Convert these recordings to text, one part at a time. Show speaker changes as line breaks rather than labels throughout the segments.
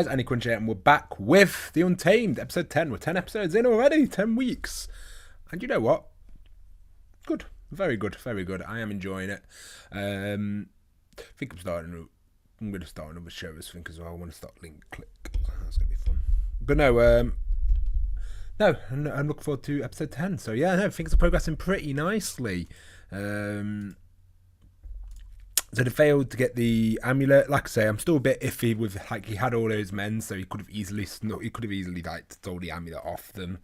AniCrunch here, and we're back with The Untamed, episode 10. We're 10 episodes in already, 10 weeks. And you know what? Good. Very good. Very good. I am enjoying it. I think I'm going to start another show, I think, as well. I want to start Link Click. That's going to be fun. But no, I'm looking forward to episode 10. So yeah, no, things are progressing pretty nicely. So they failed to get the amulet. Like I say, I'm still a bit iffy with, like, he had all those men, so he could have easily like stole the amulet off them.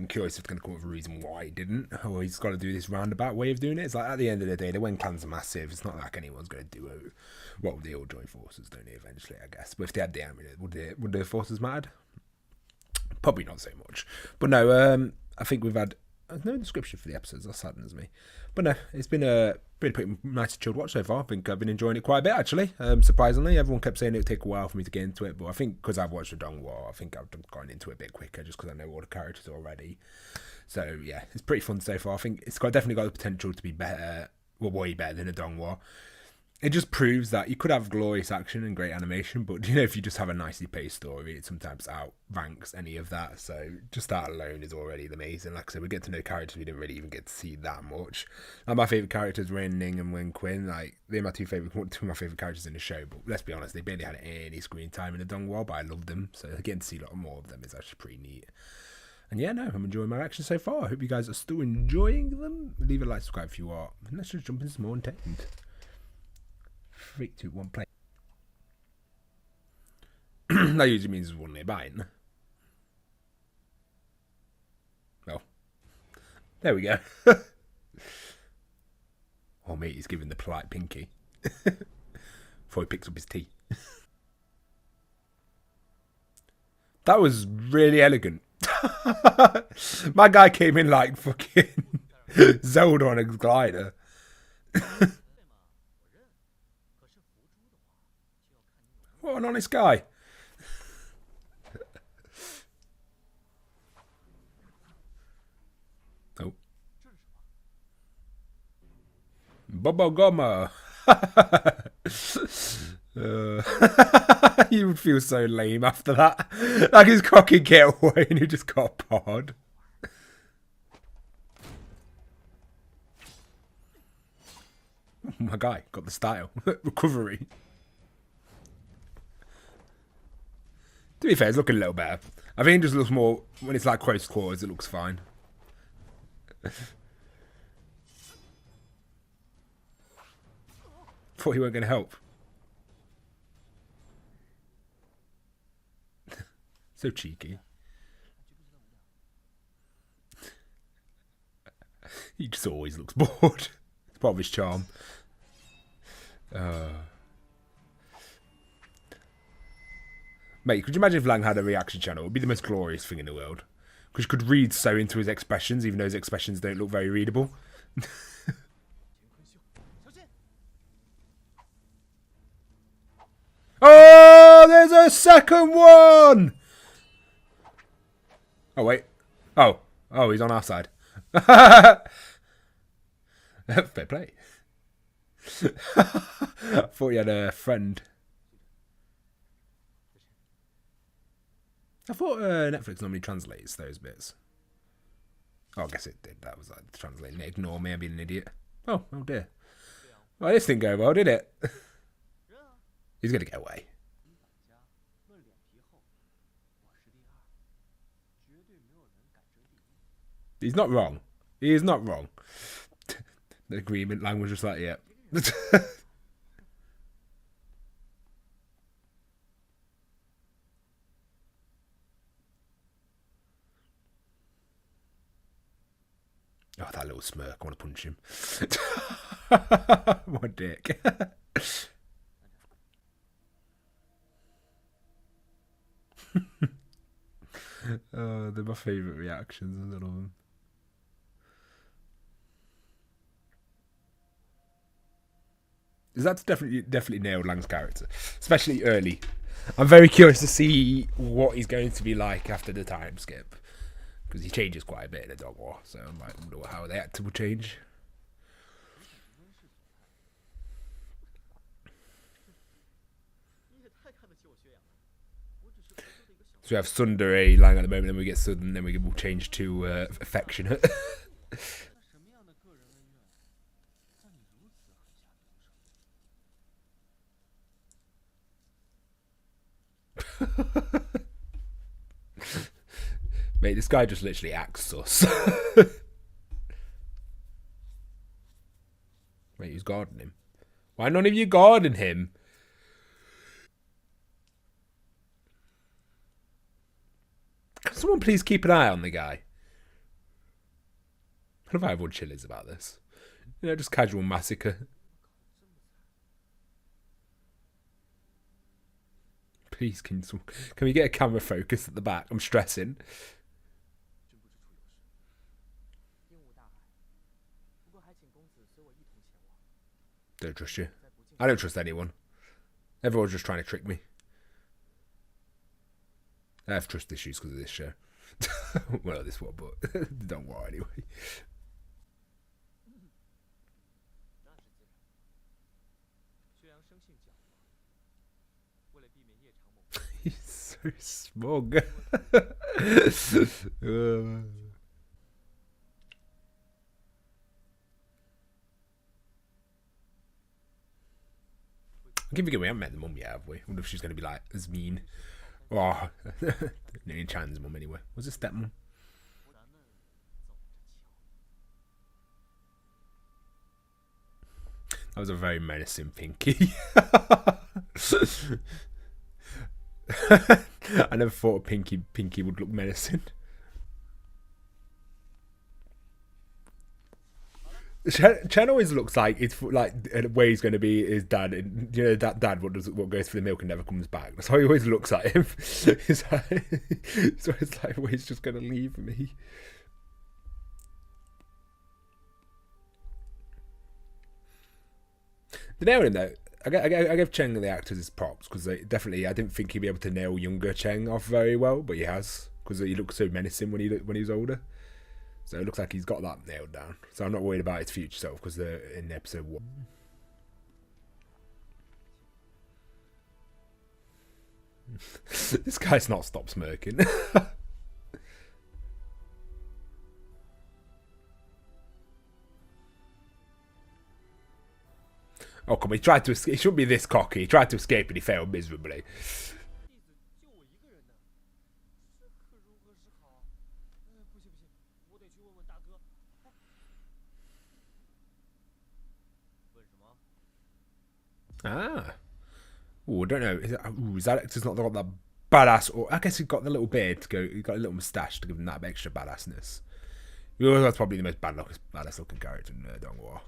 Curious if it's going to come up with a reason why he didn't, or he's got to do this roundabout way of doing it. It's like, at the end of the day, the Wen clans are massive. It's not like anyone's going to do it. Well, they all join forces, don't they, eventually, I guess. But if they had the amulet, would the forces matter? Probably not so much. But no, I think we've had no description for the episodes. That saddens me. But no, it's been a pretty nice chilled watch so far. I think I've been enjoying it quite a bit, actually. Surprisingly, everyone kept saying it would take a while for me to get into it, but I think because I've watched the Donghua, I think I've gone into it a bit quicker just because I know all the characters already. So yeah, it's pretty fun so far. I think it's definitely got the potential to be better, well, way better than a Donghua. It just proves that you could have glorious action and great animation, but you know, if you just have a nicely paced story, it sometimes outranks any of that. So just that alone is already amazing. Like I said, we get to know characters we didn't really even get to see that much. Like, my favourite characters, Ren Ning and Wen Qin, like, they're two of my favourite characters in the show. But let's be honest, they barely had any screen time in the Donghua, but I love them. So getting to see a lot more of them is actually pretty neat. And yeah, no, I'm enjoying my reactions so far. I hope you guys are still enjoying them. Leave a like, subscribe if you are. And let's just jump into some more Untamed. 3, 2, 1, play. That usually means there's one nearby, isn't there? Well, there we go. Oh, mate, he's giving the polite pinky before he picks up his tea. That was really elegant. My guy came in like fucking Zelda on a glider. What an honest guy. Oh. Bobo Goma. You would feel so lame after that. Like his cocky getaway and he just got pod. My guy got the style. Recovery. To be fair, it's looking a little better. I think it just looks more, when it's like close quarters, it looks fine. Thought he weren't going to help. So cheeky. He just always looks bored. It's part of his charm. Mate, could you imagine if Lang had a reaction channel? It would be the most glorious thing in the world. Because you could read so into his expressions, even though his expressions don't look very readable. Oh, there's a second one! Oh, wait. Oh, he's on our side. Fair play. I thought you had a friend. I thought Netflix normally translates those bits. Oh, I guess it did. That was like translating. Ignore me, I'm being an idiot. Oh dear. Well, this didn't go well, did it? He's going to get away. He's not wrong. He is not wrong. The agreement language was like, yeah. Oh, that little smirk. I want to punch him. What a dick. Oh, they're my favourite reactions. I love them. That's definitely nailed Lang's character, especially early. I'm very curious to see what he's going to be like after the time skip, because he changes quite a bit in the Donghua. So I might wonder how the actor will change. So we have Sundari lying at the moment, then we get Sudden, then we'll change to affectionate. Mate, this guy just literally acts sus. Wait, who's guarding him? Why none of you guarding him? Can someone please keep an eye on the guy? I don't know if everyone chill is about this. You know, just casual massacre. Please, can we get a camera focus at the back? I'm stressing. Don't trust you. I don't trust anyone. Everyone's just trying to trick me. I have trust issues because of this show. Well, this one, but don't worry anyway. He's so smug. I keep forgetting we haven't met the mum yet, have we? I wonder if she's going to be like as mean. Oh, Lanling Jin's mum anyway. Was it stepmom? That was a very menacing Pinky. I never thought Pinky would look menacing. Chen always looks like it's like where he's going to be his dad. And, you know, that dad what goes for the milk and never comes back. That's how he always looks at him. It's like well, he's just going to leave me. The nailing him though. I give Cheng the actors his props because definitely I didn't think he'd be able to nail younger Cheng off very well, but he has because he looked so menacing when he was older. So it looks like he's got that nailed down. So I'm not worried about his future self because they're in episode 1. This guy's not stopped smirking. Oh, come on. He tried to escape. He shouldn't be this cocky. He tried to escape and he failed miserably. Ah. Oh, I don't know. Is that actor's not got that badass? Or I guess he's got the little beard to go. He's got a little moustache to give him that extra badassness. That's probably the most badass looking character in Dong War.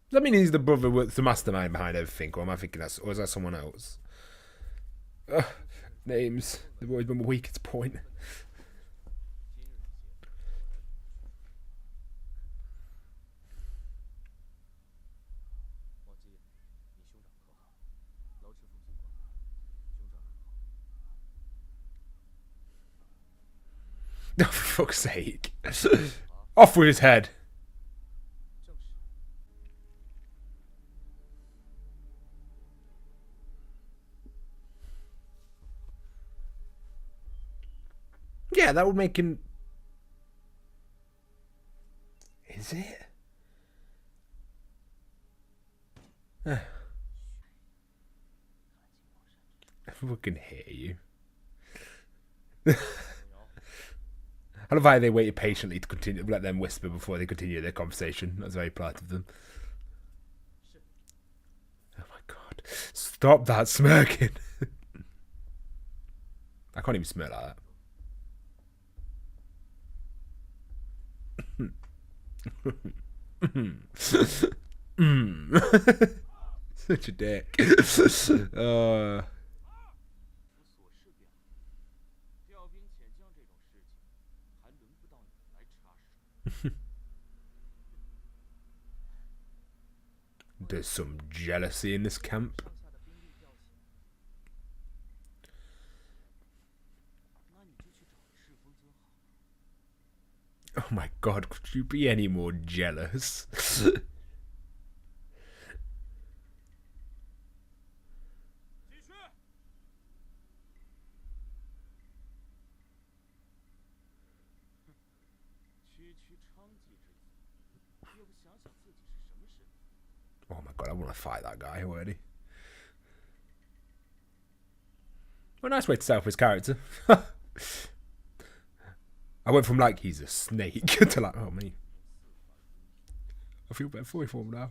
Does that mean he's the brother with the mastermind behind everything, or am I thinking or is that someone else? Names. They've always been my weakest point. Oh, for fuck's sake. Off with his head. Yeah, that would make him... Is it? I fucking hate you. I love how they waited patiently to continue, let them whisper before they continue their conversation. That's very polite of them. Oh my god. Stop that smirking. I can't even smirk like that. Such a dick. There's some jealousy in this camp. Oh my god, could you be any more jealous? Oh my god, I want to fight that guy already. What a nice way to set up his character. I went from like he's a snake to like, oh me. I feel better for him now.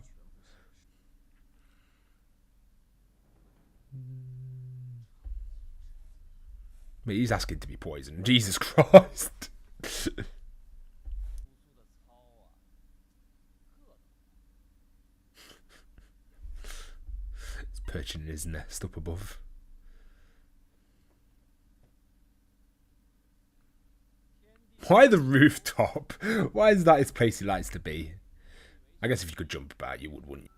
I mean, he's asking to be poisoned. Jesus Christ. He's perching in his nest up above. Why the rooftop? Why is that his place he likes to be? I guess if you could jump about, you would, wouldn't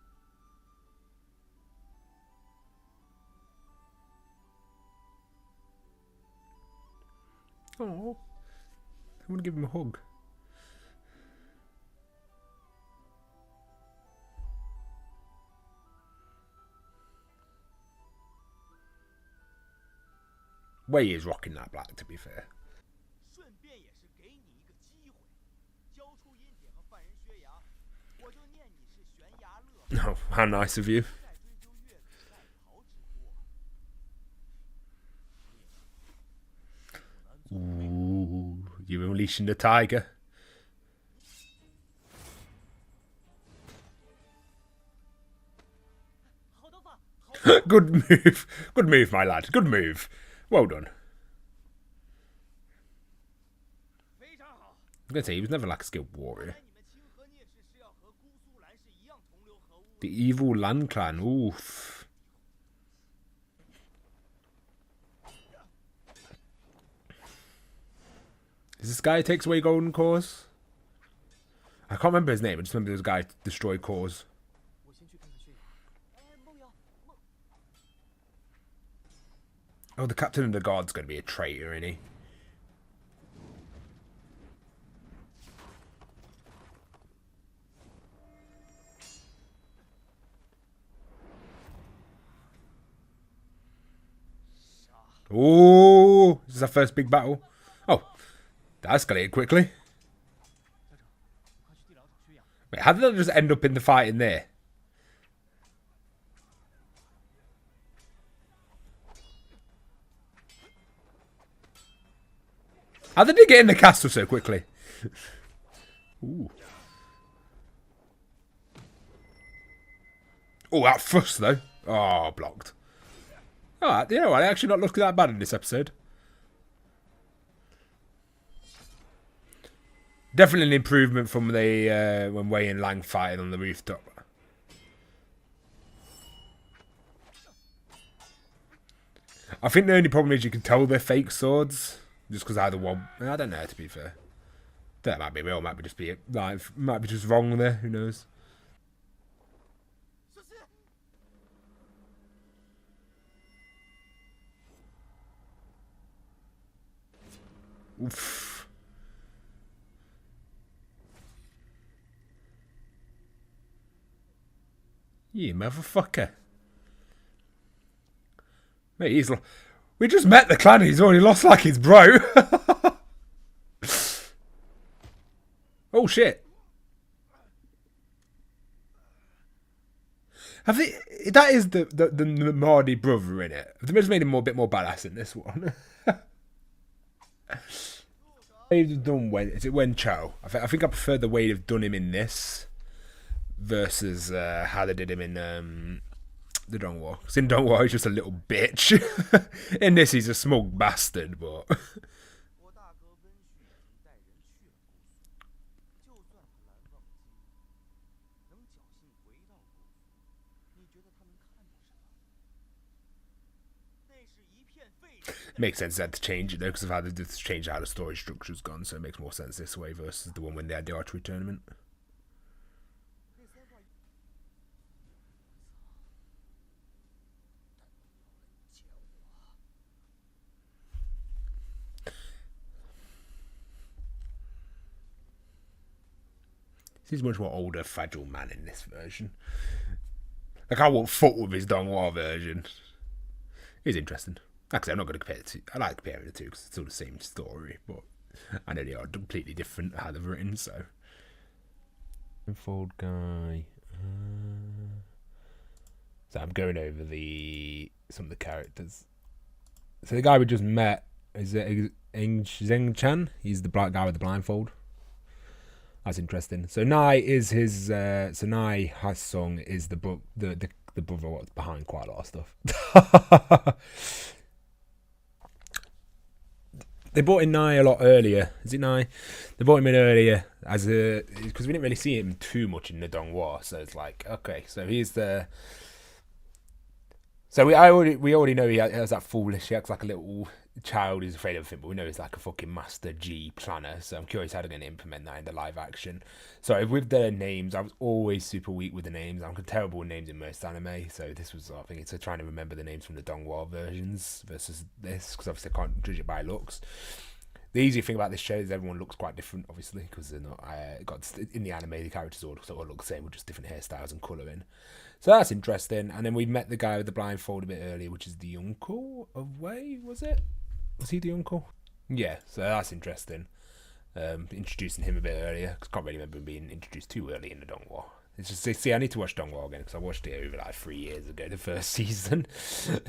you? Oh, I want to give him a hug. Wei is rocking that black, to be fair. Oh, how nice of you. Ooh, you're unleashing the tiger. Good move. Good move, my lad. Good move. Well done. I'm going to say, he was never like a skilled warrior. The evil Lan clan. Oof. Is this guy who takes away golden cores? I can't remember his name. I just remember this guy destroyed cores. Oh, the captain of the guard's going to be a traitor, isn't he? Oh, this is our first big battle. Oh, that escalated quickly. Wait, how did that just end up in the fight in there? How did he get in the castle so quickly? Ooh. Oh, that fuss though. Oh, blocked. Oh, you know what? I actually not looking that bad in this episode. Definitely an improvement from the when Wei and Lang fighted on the rooftop. I think the only problem is you can tell they're fake swords, just because either one. I don't know. To be fair, that might be real. Might be just be like, might be just wrong there. Who knows? Oof. You motherfucker. Mate, he's... We just met the clan, he's already lost like his bro. Oh, shit. Have they... That is the Mardi brother in it. They just made him a bit more badass in this one. They've done Wen... Is it Wen Chao? I think I prefer the way they've done him in this versus how they did him in the Dongwar. Because in Dongwar he's just a little bitch. In this he's a smug bastard, but... Makes sense they had to change it though, because of how they did change how the story structure's gone, so it makes more sense this way versus the one when they had the archery tournament. He's a much more older, fragile man in this version. Like, I won't fuck with his Donghua version. It's interesting. Actually, I'm not going to compare the two. I like comparing the two because it's all the same story, but I know they are completely different how they're written, so. Fold guy. So I'm going over some of the characters. So the guy we just met is Zheng Chan. He's the black guy with the blindfold. That's interesting. So Nai is his. So Nai Hasong is the brother what's behind quite a lot of stuff. They brought in Nai a lot earlier. Is it Nai? They brought him in earlier because we didn't really see him too much in the Donghua. So it's like, okay, so he's the. So we already know he has that foolish. He acts like a little child who's afraid of everything, but we know he's like a fucking master G planner. So I'm curious how they're going to implement that in the live action. So with the names, I was always super weak with the names. I'm terrible with names in most anime. So this was, I think, it's trying to remember the names from the Donghua versions versus this, because obviously I can't judge it by looks. The easy thing about this show is everyone looks quite different, obviously, because they're not. In the anime, the characters all sort of look the same with just different hairstyles and colouring. So that's interesting. And then we met the guy with the blindfold a bit earlier, which is the uncle of Wei, was it? Was he the uncle? Yeah, so that's interesting. Introducing him a bit earlier, because I can't really remember him being introduced too early in the Donghua. It's just, see, I need to watch Donghua again, because I watched it over like 3 years ago, the first season.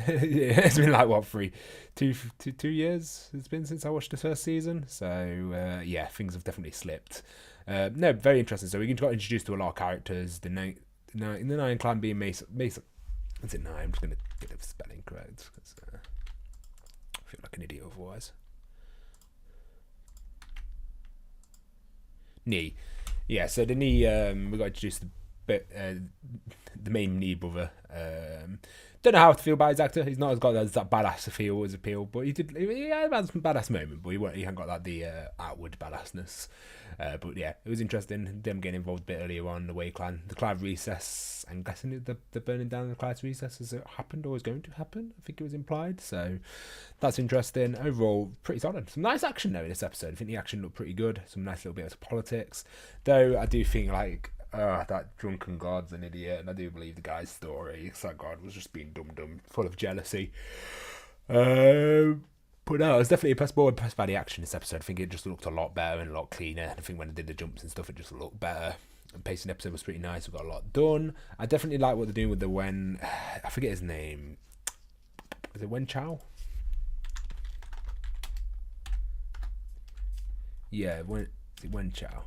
It's been like, what, two years it's been since I watched the first season? So, yeah, things have definitely slipped. No, very interesting. So we got introduced to a lot of characters. In the Nine clan being Mesa. Is it 9? I'm just going to get the spelling correct, because I feel like an idiot otherwise. Nie. Yeah, so the Nie, we got introduced the main Nie brother. Don't know how to feel about his actor. He's not as got that badass feel as appeal, but he had some badass moment, but he hadn't got the outward badassness. But yeah, it was interesting. Them getting involved a bit earlier on, the Wei clan, the Cloud Recess. I'm guessing the burning down of the Cloud Recess has happened or is going to happen. I think it was implied. So that's interesting. Overall, pretty solid. Some nice action though in this episode. I think the action looked pretty good. Some nice little bits of politics. Though I do think like that drunken god's an idiot, and I do believe the guy's story. That god was just being dumb, full of jealousy. But no, I was definitely impressed by the action this episode. I think it just looked a lot better and a lot cleaner. I think when I did the jumps and stuff, it just looked better. And pacing episode was pretty nice. We got a lot done. I definitely like what they're doing with the Wen. I forget his name. Is it Wen Chao? Yeah, is it Wen Chao?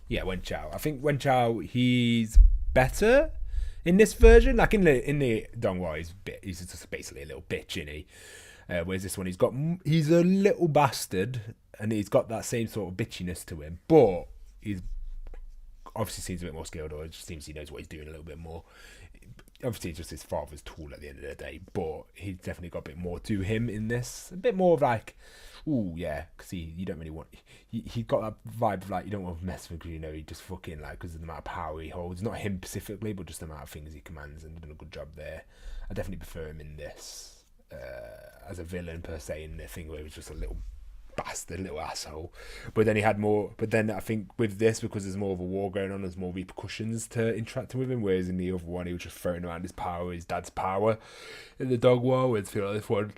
Yeah, Wen Chao. I think Wen Chao, he's better in this version. Like in the Donghua, he's just basically a little bitch, isn't he? Whereas this one, he's a little bastard, and he's got that same sort of bitchiness to him. But he's obviously seems a bit more skilled, or it just seems he knows what he's doing a little bit more. Obviously, it's just his father's tool at the end of the day, but he's definitely got a bit more to him in this. A bit more of like, ooh, yeah, because you don't really want. He got that vibe of like, you don't want to mess with him, because he just fucking like, because of the amount of power he holds. Not him specifically, but just the amount of things he commands, and done a good job there. I definitely prefer him in this as a villain per se, in the thing where he was just a little bastard, little asshole. But then he had more. But then I think with this, because there's more of a war going on, there's more repercussions to interacting with him. Whereas in the other one, he was just throwing around his power, his dad's power. In the dog war, where I feel like this one,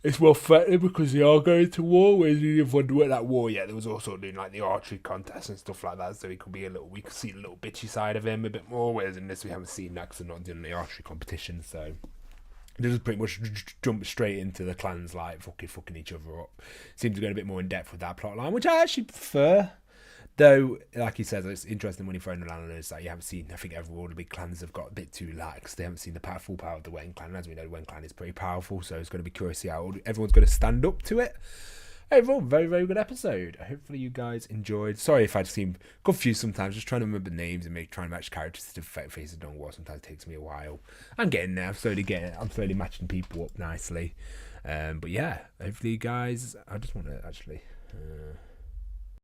it's more threatening because they are going to war. Whereas in the other one, weren't at war yet. There was also doing like the archery contest and stuff like that, so he could be we could see the little bitchy side of him a bit more. Whereas in this, we haven't seen that because they're not doing the archery competition, so. They just pretty much jump straight into the clans like fucking each other up. Seems to go a bit more in depth with that plot line, which I actually prefer. Though, like he says, it's interesting when he throws around it's like you haven't seen. I think all the big clans have got a bit too lax. They haven't seen the full power of the Wen clan. As we know, the Wen clan is pretty powerful, so it's going to be curious to see how everyone's going to stand up to it. Overall, very, very good episode. Hopefully you guys enjoyed. Sorry if I seem confused sometimes. Just trying to remember names and trying to match characters to the face of Donghua. Sometimes it takes me a while. I'm getting there. I'm slowly matching people up nicely. But yeah, hopefully you guys. I just want to actually.